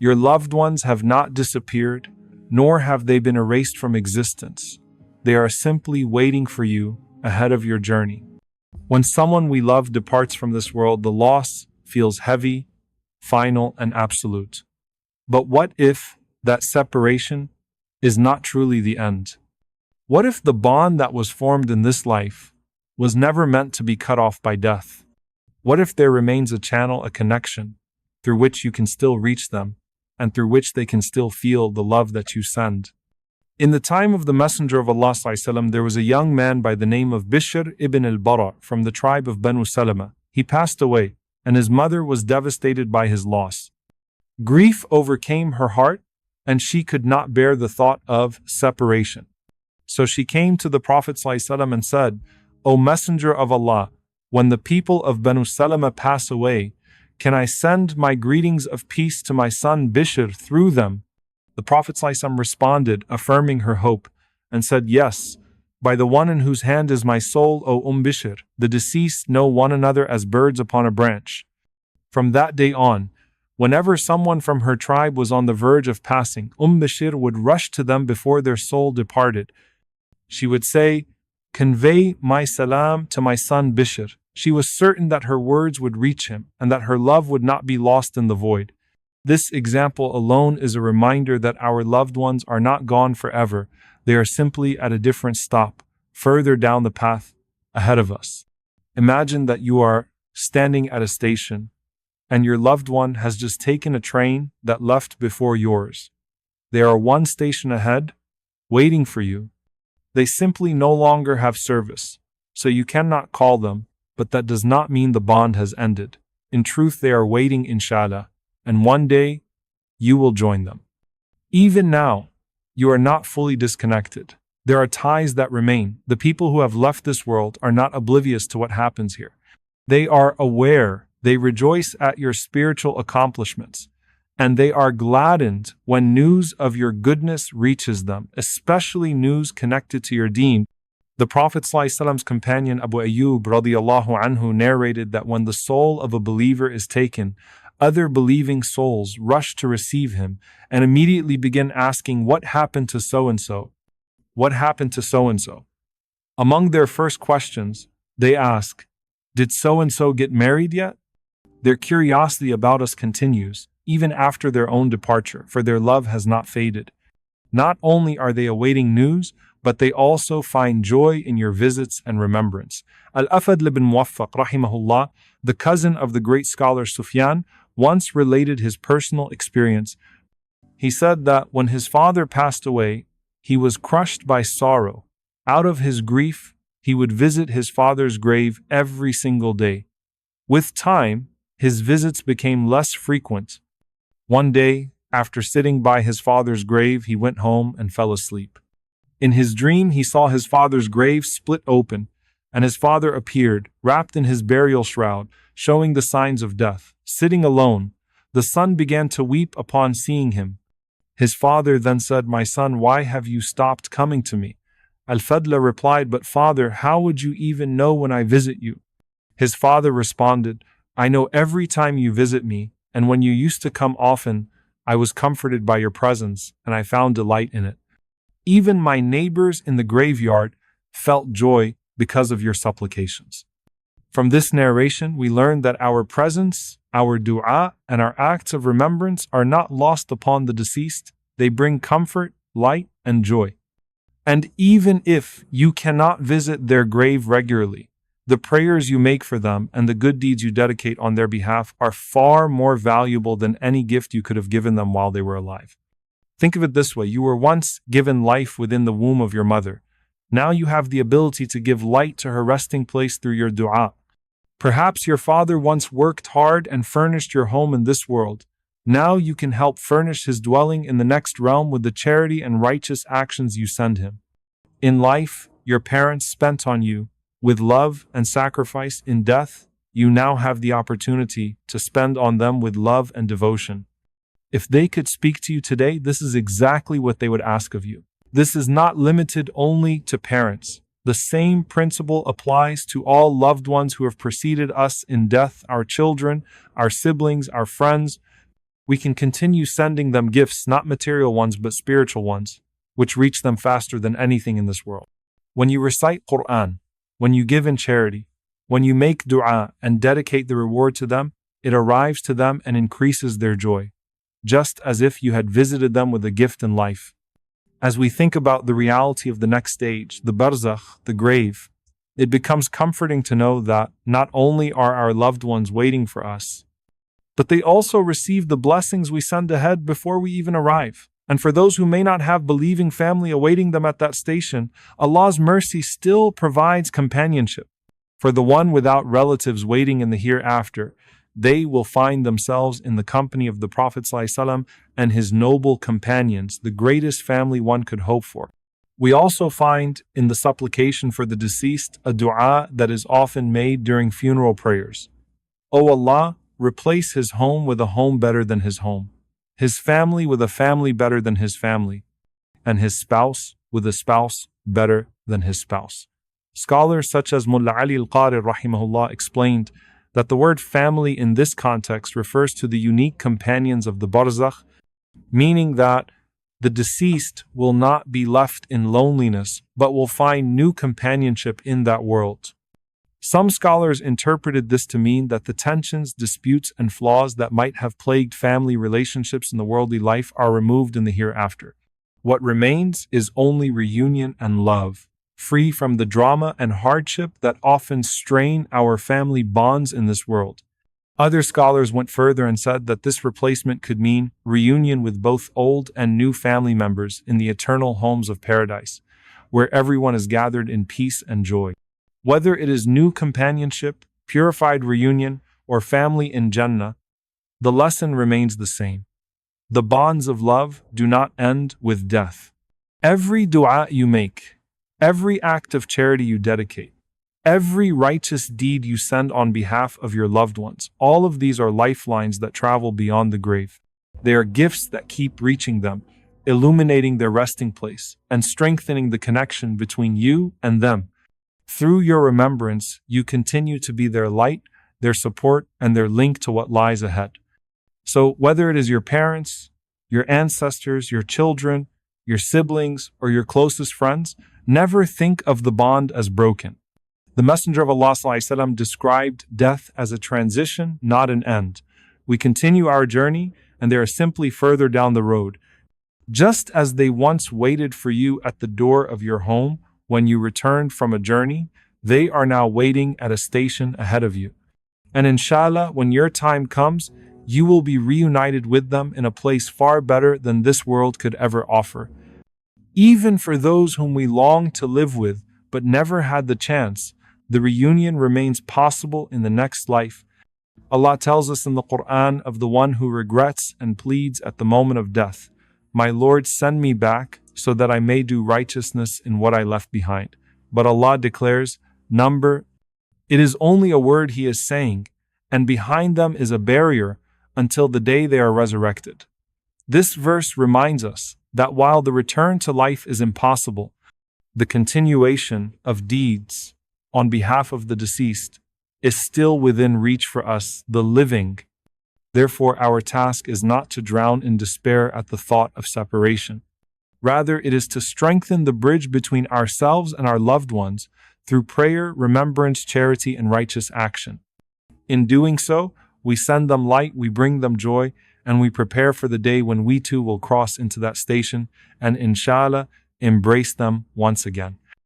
Your loved ones have not disappeared, nor have they been erased from existence. They are simply waiting for you ahead of your journey. When someone we love departs from this world, the loss feels heavy, final, and absolute. But what if that separation is not truly the end? What if the bond that was formed in this life was never meant to be cut off by death? What if there remains a channel, a connection, through which you can still reach them, and through which they can still feel the love that you send? In the time of the Messenger of Allah ﷺ, there was a young man by the name of Bishr ibn al-Bara from the tribe of Banu Salama. He passed away, and his mother was devastated by his loss. Grief overcame her heart, and she could not bear the thought of separation. So she came to the Prophet ﷺ and said, "O Messenger of Allah, when the people of Banu Salama pass away, can I send my greetings of peace to my son Bishr through them?" The Prophet ﷺ responded, affirming her hope, and said, "Yes, by the one in whose hand is my soul, O Bishr, the deceased know one another as birds upon a branch." From that day on, whenever someone from her tribe was on the verge of passing, Bishr would rush to them before their soul departed. She would say, "Convey my salam to my son Bishr." She was certain that her words would reach him and that her love would not be lost in the void. This example alone is a reminder that our loved ones are not gone forever. They are simply at a different stop, further down the path ahead of us. Imagine that you are standing at a station and your loved one has just taken a train that left before yours. They are one station ahead, waiting for you. They simply no longer have service, so you cannot call them, but that does not mean the bond has ended. In truth, they are waiting, inshallah, and one day you will join them. Even now, you are not fully disconnected. There are ties that remain. The people who have left this world are not oblivious to what happens here. They are aware. They rejoice at your spiritual accomplishments, and they are gladdened when news of your goodness reaches them, especially news connected to your deen. The Prophet ﷺ's companion Abu Ayyub radiyallahu anhu narrated that when the soul of a believer is taken, other believing souls rush to receive him and immediately begin asking, "What happened to so-and-so? What happened to so-and-so?" Among their first questions, they ask, "Did so-and-so get married yet?" Their curiosity about us continues, even after their own departure, for their love has not faded. Not only are they awaiting news, but they also find joy in your visits and remembrance. Al-Fadl ibn Muwaffaq, rahimahullah, the cousin of the great scholar Sufyan, once related his personal experience. He said that when his father passed away, he was crushed by sorrow. Out of his grief, he would visit his father's grave every single day. With time, his visits became less frequent. One day, after sitting by his father's grave, he went home and fell asleep. In his dream, he saw his father's grave split open, and his father appeared, wrapped in his burial shroud, showing the signs of death. Sitting alone, the son began to weep upon seeing him. His father then said, "My son, why have you stopped coming to me?" Al-Fadl replied, "But father, how would you even know when I visit you?" His father responded, "I know every time you visit me, and when you used to come often, I was comforted by your presence, and I found delight in it. Even my neighbors in the graveyard felt joy because of your supplications." From this narration, we learn that our presence, our dua, and our acts of remembrance are not lost upon the deceased. They bring comfort, light, and joy. And even if you cannot visit their grave regularly, the prayers you make for them and the good deeds you dedicate on their behalf are far more valuable than any gift you could have given them while they were alive. Think of it this way: you were once given life within the womb of your mother. Now you have the ability to give light to her resting place through your dua. Perhaps your father once worked hard and furnished your home in this world. Now you can help furnish his dwelling in the next realm with the charity and righteous actions you send him. In life, your parents spent on you with love and sacrifice. In death, you now have the opportunity to spend on them with love and devotion. If they could speak to you today, this is exactly what they would ask of you. This is not limited only to parents. The same principle applies to all loved ones who have preceded us in death, our children, our siblings, our friends. we can continue sending them gifts, not material ones but spiritual ones, which reach them faster than anything in this world. When you recite Qur'an, when you give in charity, when you make dua and dedicate the reward to them, it arrives to them and increases their joy, just as if you had visited them with a gift in life. As we think about the reality of the next stage, the Barzakh, the grave, it becomes comforting to know that not only are our loved ones waiting for us, but they also receive the blessings we send ahead before we even arrive. And for those who may not have believing family awaiting them at that station, Allah's mercy still provides companionship. For the one without relatives waiting in the hereafter, they will find themselves in the company of the Prophet ﷺ and his noble companions, the greatest family one could hope for. We also find in the supplication for the deceased a dua that is often made during funeral prayers. O Allah, replace his home with a home better than his home, his family with a family better than his family, and his spouse with a spouse better than his spouse. Scholars such as Mullah Ali al-Qari rahimahullah explained that the word family in this context refers to the unique companions of the Barzakh, meaning that the deceased will not be left in loneliness, but will find new companionship in that world. Some scholars interpreted this to mean that the tensions, disputes, and flaws that might have plagued family relationships in the worldly life are removed in the hereafter. What remains is only reunion and love, free from the drama and hardship that often strain our family bonds in this world. Other scholars went further and said that this replacement could mean reunion with both old and new family members in the eternal homes of paradise, where everyone is gathered in peace and joy. Whether it is new companionship, purified reunion, or family in Jannah, the lesson remains the same. The bonds of love do not end with death. Every dua you make, every act of charity you dedicate, every righteous deed you send on behalf of your loved ones, all of these are lifelines that travel beyond the grave. They are gifts that keep reaching them, illuminating their resting place, and strengthening the connection between you and them. Through your remembrance, you continue to be their light, their support, and their link to what lies ahead. So whether it is your parents, your ancestors, your children, your siblings, or your closest friends, never think of the bond as broken. The Messenger of Allah ﷺ described death as a transition, not an end. We continue our journey, and they are simply further down the road. Just as they once waited for you at the door of your home when you returned from a journey, they are now waiting at a station ahead of you. And inshallah, when your time comes, you will be reunited with them in a place far better than this world could ever offer. Even for those whom we long to live with but never had the chance, the reunion remains possible in the next life. Allah tells us in the Qur'an of the one who regrets and pleads at the moment of death, "My Lord, send me back so that I may do righteousness in what I left behind." But Allah declares, it is only a word He is saying, and behind them is a barrier until the day they are resurrected. This verse reminds us that while the return to life is impossible, the continuation of deeds on behalf of the deceased is still within reach for us, the living. Therefore, our task is not to drown in despair at the thought of separation. Rather, it is to strengthen the bridge between ourselves and our loved ones through prayer, remembrance, charity, and righteous action. In doing so, we send them light, we bring them joy, and we prepare for the day when we too will cross into that station and inshallah embrace them once again.